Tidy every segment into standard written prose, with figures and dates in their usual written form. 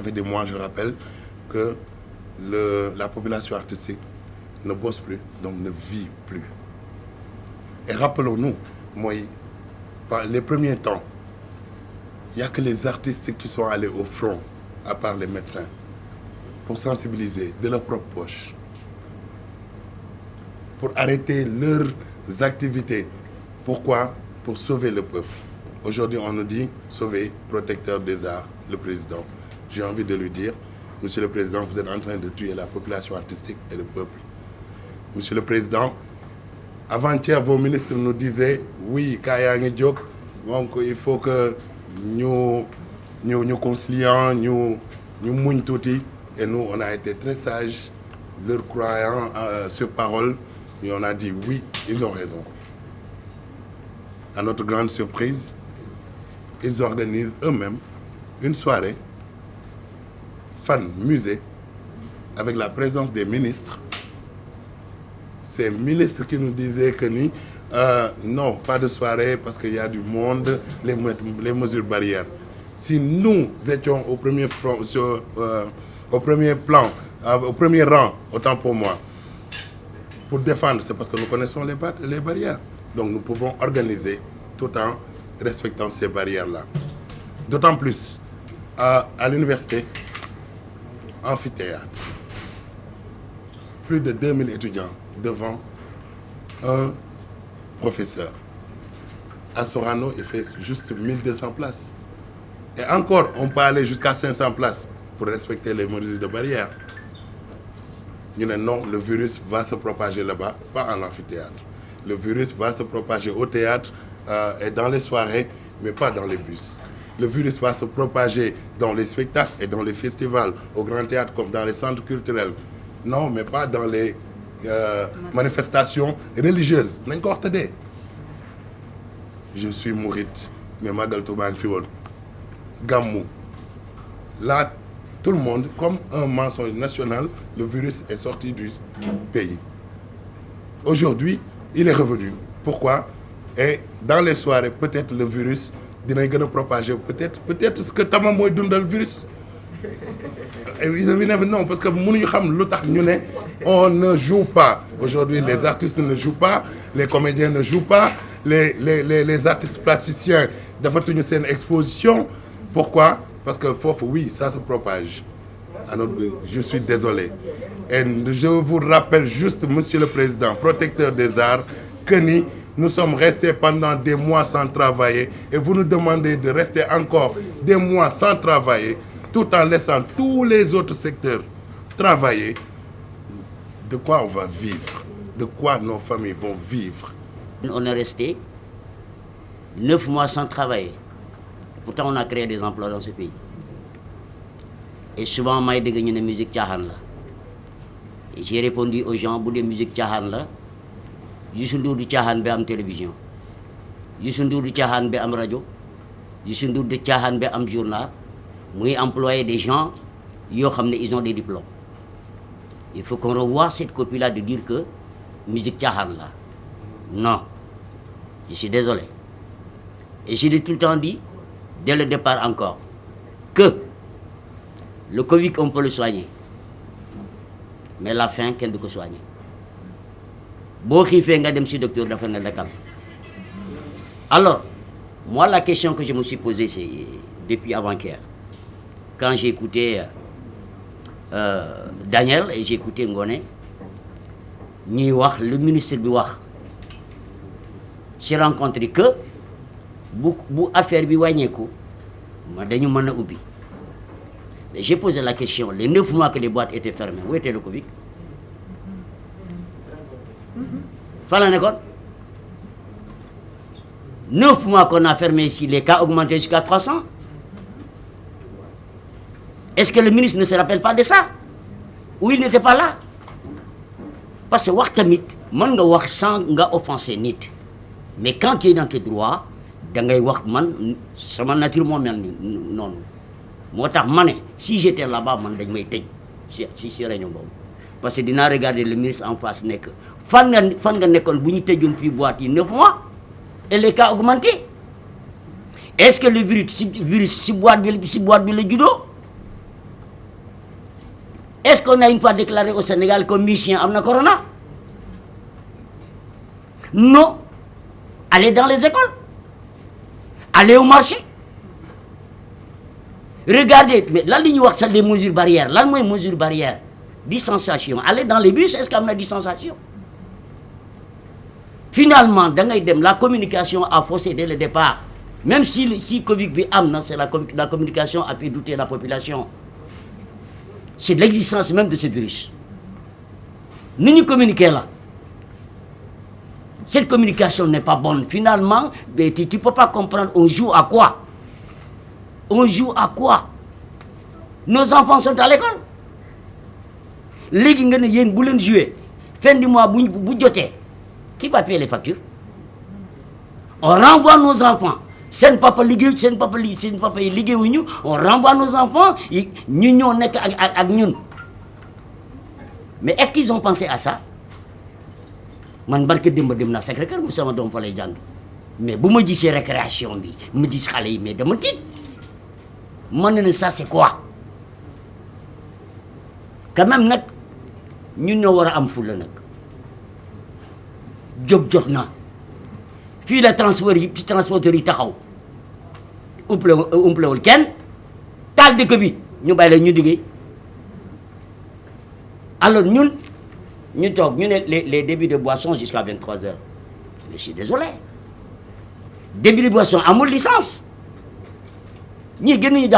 ça fait des mois, je rappelle, que la population artistique ne bosse plus, donc ne vit plus. Et rappelons-nous, moi, les premiers temps, il n'y a que les artistes qui sont allés au front, à part les médecins, pour sensibiliser de leur propre poche, pour arrêter leurs activités. Pourquoi? Pour sauver le peuple. Aujourd'hui, on nous dit sauver, protecteur des arts, le président. J'ai envie de lui dire, Monsieur le Président, vous êtes en train de tuer la population artistique et le peuple. Monsieur le Président, avant-hier, vos ministres nous disaient, oui, Kaya Ngedjok, donc il faut que nous concilions, nous mouillons tout. Et nous, on a été très sages, leur croyant sur parole, et on a dit oui, ils ont raison. À notre grande surprise, ils organisent eux-mêmes une soirée, fan musée, avec la présence des ministres. Ces ministres qui nous disaient que non, pas de soirée parce qu'il y a du monde, les mesures barrières. Si nous étions au premier plan, au premier rang, autant pour moi, pour défendre, c'est parce que nous connaissons les barrières. Donc nous pouvons organiser tout en respectant ces barrières-là. D'autant plus, à l'université, amphithéâtre, plus de 2000 étudiants devant un professeur. À Sorano, il fait juste 1200 places. Et encore, on peut aller jusqu'à 500 places pour respecter les mesures de barrière. Non, le virus va se propager là-bas, pas à l'amphithéâtre. Le virus va se propager au théâtre et dans les soirées, mais pas dans les bus. Le virus va se propager dans les spectacles et dans les festivals, au grand théâtre comme dans les centres culturels. Non, mais pas dans les manifestations religieuses. Je suis mourite, mais Magal Touba Fiwon. Gamou. Là, tout le monde, comme un mensonge national, le virus est sorti du pays. Aujourd'hui, il est revenu. Pourquoi? Et dans les soirées, peut-être le virus dina gën a propager. Peut-être ce que tama mooy dundal virus. Non, parce que on ne joue pas. Aujourd'hui, les artistes ne jouent pas, les comédiens ne jouent pas, les artistes plasticiens defatuñu une exposition. Pourquoi? Parce que oui, ça se propage. Alors, je suis désolé. Et je vous rappelle juste, Monsieur le Président, protecteur des arts, que nous sommes restés pendant des mois sans travailler et vous nous demandez de rester encore des mois sans travailler tout en laissant tous les autres secteurs travailler. De quoi on va vivre? De quoi nos familles vont vivre? On est resté 9 mois sans travailler. Pourtant, on a créé des emplois dans ce pays. Et souvent, on m'a dit que une musique tchahan là. Et j'ai répondu aux gens, pour des musiques tchahan là, Youssou Ndour du tchahan be am télévision. Youssou Ndour du tchahan be am radio. Youssou Ndour du tchahan be am journal. Moi, employer des gens, ils ont des diplômes. Il faut qu'on revoie cette copie-là de dire que musique tchahan là. Non. Je suis désolé. Et j'ai tout le temps dit, dès le départ encore, que le Covid, on peut le soigner. Mais la faim, qu'elle doit soigner. Alors, moi, la question que je me suis posée, c'est depuis avant-hier. Quand j'ai écouté Daniel et j'ai écouté Ngone, le ministre Biwak, j'ai rencontré que, pour affaire Biwanyeko, j'ai posé la question, les 9 mois que les boîtes étaient fermées, où était le Covid? Fallait 9 mois qu'on a fermé ici, les cas augmentés jusqu'à 300. Est-ce que le ministre ne se rappelle pas de ça? Ou il n'était pas là? Parce que Waktamit, man nga wax sans nga offenser nit. Mais quand tu es dans tes droits, da ngay wax man sama nature mo mel ni non. Motax mané si j'étais là-bas man dañ may tej si réunion bobu. Parce que dina regarder le ministre en face nek fan nga nekkon buñu tejjon fi boîte yi 9 mois et les cas augmentés. Est-ce que le virus si boîte bi le judo? est-ce qu'on a une fois déclaré au Sénégal que musicien am na corona? Non. Allez dans les écoles, allez au marché. Regardez, mais là, il y a des mesures barrières. Là, il y a des mesures barrières. Distanciation. Allez dans les bus, est-ce qu'il y a une distanciation? Finalement, la communication a faussé dès le départ. Même si Covid c'est la communication a fait douter la population. C'est l'existence même de ce virus. Nous communiquons là. Cette communication n'est pas bonne. Finalement, tu ne peux pas comprendre on joue à quoi. On joue à quoi? Nos enfants sont à l'école. Les gens qui jouer, fin du mois, qui va payer les factures? On renvoie nos enfants. C'est papa ligue, c'est papa ligue, on renvoie nos enfants, nous avec nous. Mais est-ce qu'ils ont pensé à ça? Man barke demba dem na Sacré-Cœur bu sama doom fa lay jàng mais bu ma gisee récréation bi ma gis xale yi mais dama tiit man ne ça c'est quoi quand même nag ñun ñoo war a am fulla nag jóg jot na fii la transporteur yi taxaw umplewul kenn taal dëkk bi ñu bàyyi la ñu liggéey alors ñun ñu toog ñu ne les débits de boisson jusqu'à 23h mais je suis désolé débit de boisson amul licence ñii gën ñu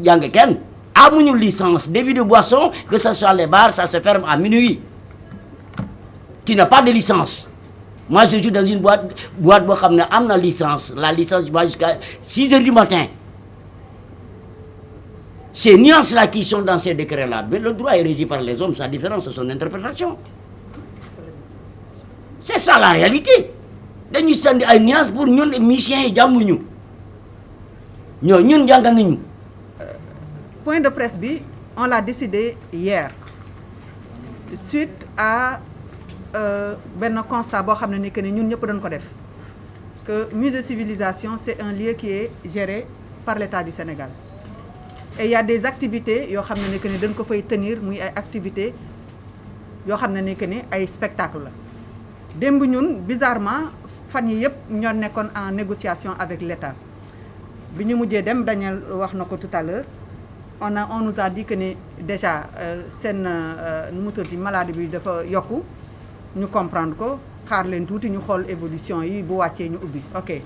jàng kenn amuñu licence débit de boisson que ce soit les bars ça se ferme à minuit tu n'as pas de licence. Moi je joue dans une boîte boo xam ne am na licence la licence va jusqu'à 6h du matin. Ces nuances-là qui sont dans ces décrets-là, mais le droit est régi par les hommes, sa différence, c'est son interprétation. C'est ça la réalité. Dañuy sandi ay nuances pour ñun musiciens yi jànguñu ñun jàng nañu. Point de presse bi, on l'a décidé hier suite à benn constat boo xam ne ni que ñun ñëpp dañ ko def que musée civilisation c'est un lieu qui est géré par l'État du Sénégal. Et il y a des activités yoo xam ne que ne dañ ko fay tenir muy ay activités yoo xam ne que ne ay spectacle la démb ñun bizarrement fan yi yëpp ñoo nekkoon en négociation avec l'État bi ñu mujjee dem Daniel wax na ko tout à l'heure on nous a dit que ne déjà seen moteur di maladie bi dafa yokku ñu comprendre ko xaar leen tuuti ñu xool évolution yi bu wàccee ñu ubbi ok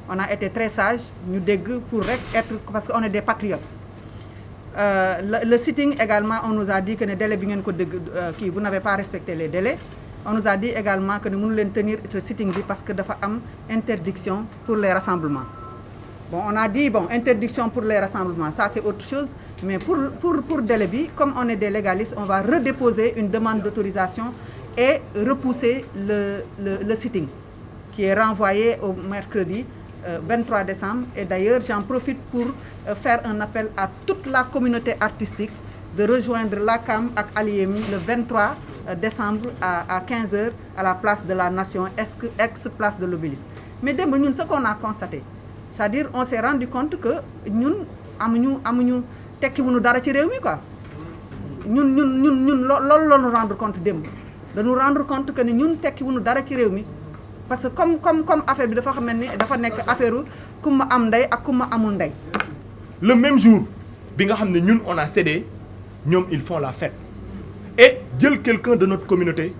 on a été très sage ñu dégg pour rek être parce que on est des patriotes. Le sitting également on nous a dit que ne délai bi ngeen ko dégg kii vous n'avez pas respecté les délais on nous a dit également que ne mënu leen tenir le sitting bi parce que dafa am interdiction pour les rassemblements. Bon on a dit bon interdiction pour les rassemblements ça c'est autre chose mais pour délai bi comme on est des légalistes on va redéposer une demande d'autorisation et repousser le sitting qui est renvoyé au mercredi 23 décembre et d'ailleurs j'en profite pour faire un appel à toute la communauté artistique de rejoindre l'ACAM ak Aliemi le 23 décembre à 15h à la place de la Nation ex-place de l'Obélisque. Mais démb ñun ce qu'on a constaté c'est-à-dire on s'est rendu compte que ñun amuñu tekkiwuñu dara ci réew mi quoi ñun loolu la ñu rendre compte démb dañu rendre compte que ne ñun tekkiwuñu dara ci réew mi parce que comme affaire bi dafa xam ne dafa nekk affaire ku ma am ndey ak ku ma amul ndey. Le même jour bi nga xam ne ñun on a cédé ñoom ils font la fête et jël quelqu'un de notre communauté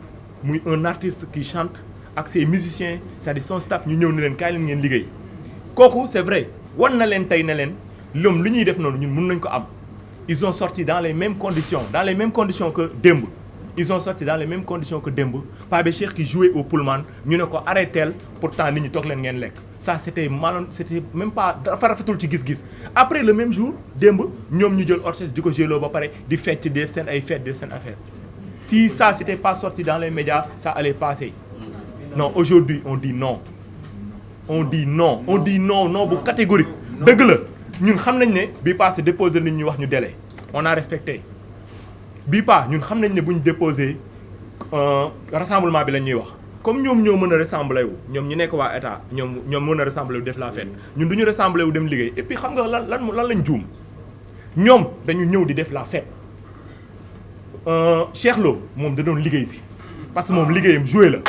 muy un artiste qui chante ak ses musiciens c'est-à-dire son staff ñu ñëw ne leen kaay leen ngeen liggéey kooku c'est vrai wan na leen tey ne leen ñoom li ñuy def noonu ñun mën nañ ko am ils ont sorti dans les mêmes conditions que démb. Ils ont sorti dans les mêmes conditions que démb Pape Cheikh qui jouait au Pullman ñu ne ko arrêteel pourtant nit ñi toog leen ngeen lekk ça c'était même pas dafa rafetul ci gis-gis après le même jour démb ñoom ñu jël orchestre di ko jëloo ba pare di fecc def seen ay fête def seen affaire si ça c'était pas sorti dans les médias ça allait passer non aujourd'hui on dit non bu catégorique dëgg la ñun xam nañ ne bii passé déposer nit ñu wax ñu délai on a respecté bii pas ñun xam nañ ne bu ñu déposé rassemblement bi la ñuy wax comme ñoom ñoo mën a rassembler wu ñoom ñu nekk waa état ñoom mën a rassembler wu def la fête ñun du ñu rassembler wu dem liggéey et puis xam nga lan lañ juum ñoom dañu ñëw di def la fête Cheikh Lo moom da doon liggéey si parce que moom liggéeyam joué la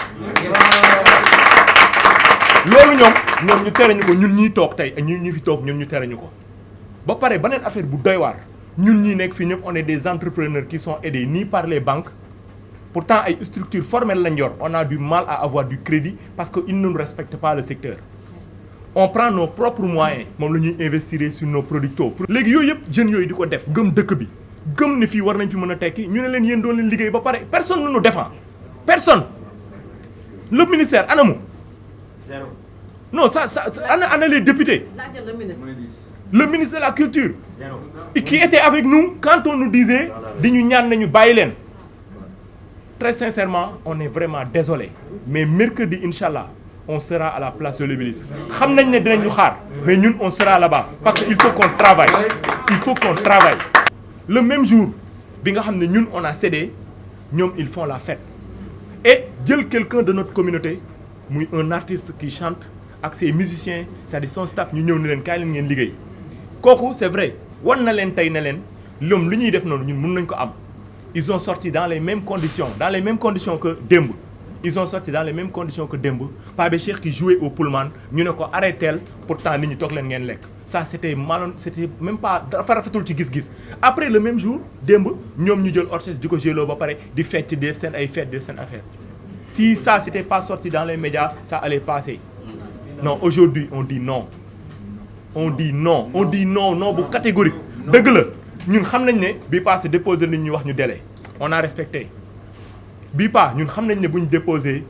loolu ñoom ñu tere ñu ko ñun ñiy toog tey ñu fi toog ñoom ñu tere ñu ko ba pare beneen affaire bu doy waar ñun ñi nekk fii ñëpp on est des entrepreneurs qui sont aidés ni par les banques pourtant ay structures formelles lañ yor on a du mal à avoir du crédit parce que ils ne nous respectent pas le secteur on prend nos propres moyens moom la ñuy investir sur nos producteurs. léegi yooyu yëpp jeunes yooyu di ko def gëm dëkk bi gëm ne fii war nañ fi mën a tekki ñu ne leen yéen doon leen liggéey ba pare personne ne nous défend personne le ministère anamu. Zéro. Non, ça ana les députés. Le ministre de la Culture. Zéro. Qui était avec nous quand on nous disait di ñu ñaan nañu bàyyi leen. Très sincèrement, on est vraiment désolé. Mais mercredi, Inch'Allah, on sera à la place de l'Obélisque. Xam nañ ne dinañ ñu xaar, mais ñun on sera là-bas parce qu'il faut qu'on travaille. Il faut qu'on travaille. Le même jour bi nga xam ne ñun on a cédé, ñoom ils font la fête. Et jël quelqu'un de notre communauté muy un artiste qui chante ak ses musiciens c'est-à-dire son staff ñu ñëw ne leen kaay leen ngeen liggéey kooku c'est vrai wan na leen tey ne leen ñoom li ñuy def noonu ñun mën nañ ko am ils ont sorti dans les mêmes conditions que démb ils ont sorti dans les mêmes conditions que démb Pape Cheikh qui jouait au Pullman ñu ne ko arrêteel pourtant nit ñi toog leen ngeen lekk ça c'était même pas dafa rafetul ci gis-gis après le même jour démb ñoom ñu jël orchestre di ko jëloo ba pare di fecc di def seen ay fête di def seen affaire si ça c'était pas sorti dans les médias ça allait passer non aujourd'hui on dit non non bu catégorique dëgg la ñun xam nañ ne bii passé déposé nañ ñu wax ñu délai on a respecté bii pas ñun xam nañ ne bu ñu déposé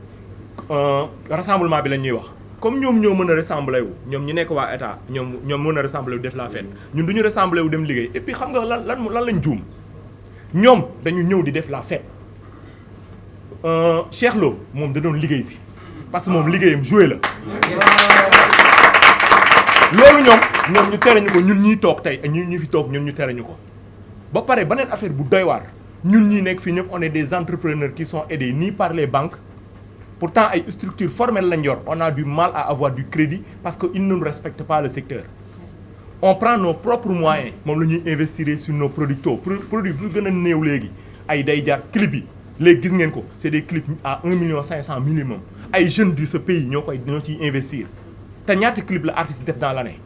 rassemblement bi la ñuy wax comme ñoom ñoo mën a rassembler wu ñoom ñu nekk waa état ñoom mën a rassembler wu def la fête ñun du ñu rassembler wu dem liggéey et puis xam nga lan lañ juum ñoom dañu ñëw di def la fête Cheikh Lo moom da doon liggéey si parce que moom liggéeyam joué la loolu ñoom ñu tere ñu ko ñun ñiy toog tey ñu fi toog ñoom ñu tere ñu ko ba pare beneen affaire bu doy waar ñun ñi nekk fii ñëpp on est des entrepreneurs qui sont aidés ni par les banques pourtant ay structures formelles lañ yor on a du mal à avoir du crédit parce que ils ne nous respectent pas le secteur on prend nos propres moyens moom la ñuy investir sur nos producteurs produit bu gën a néew léegi ay day jar clip yi léegi gis ngeen ko c'est des clips à 1,5 million minimum ay jeunes de ce pays ñoo ciy investir te ñaata clip la artiste def dans l'année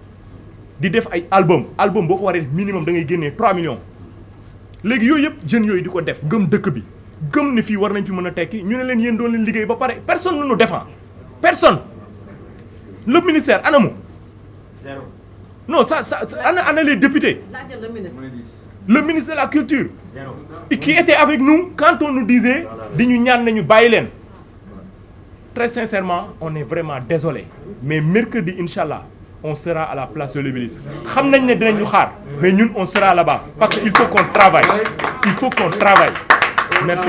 di def ay album boo ko waree def minimum da ngay génnee 3 millions léegi yooyu yëpp jeunes yooyu di ko def gëm dëkk bi gëm ne fii war nañ fi mën a tekki ñu ne leen yéen doon leen liggéey ba pare personne ne nous défend personne le ministère anamu. Zéro. Non, ça ana les députés. Le ministre de la Culture. Zéro. Qui était avec nous quand on nous disait di ñu ñaan nañu bàyyi leen. Très sincèrement, on est vraiment désolé. Mais mercredi, Inch'Allah, on sera à la place de l'Obélisque. Xam nañ ne dinañ ñu xaar, mais ñun on sera là-bas parce qu'il faut qu'on travaille. Il faut qu'on travaille. Merci.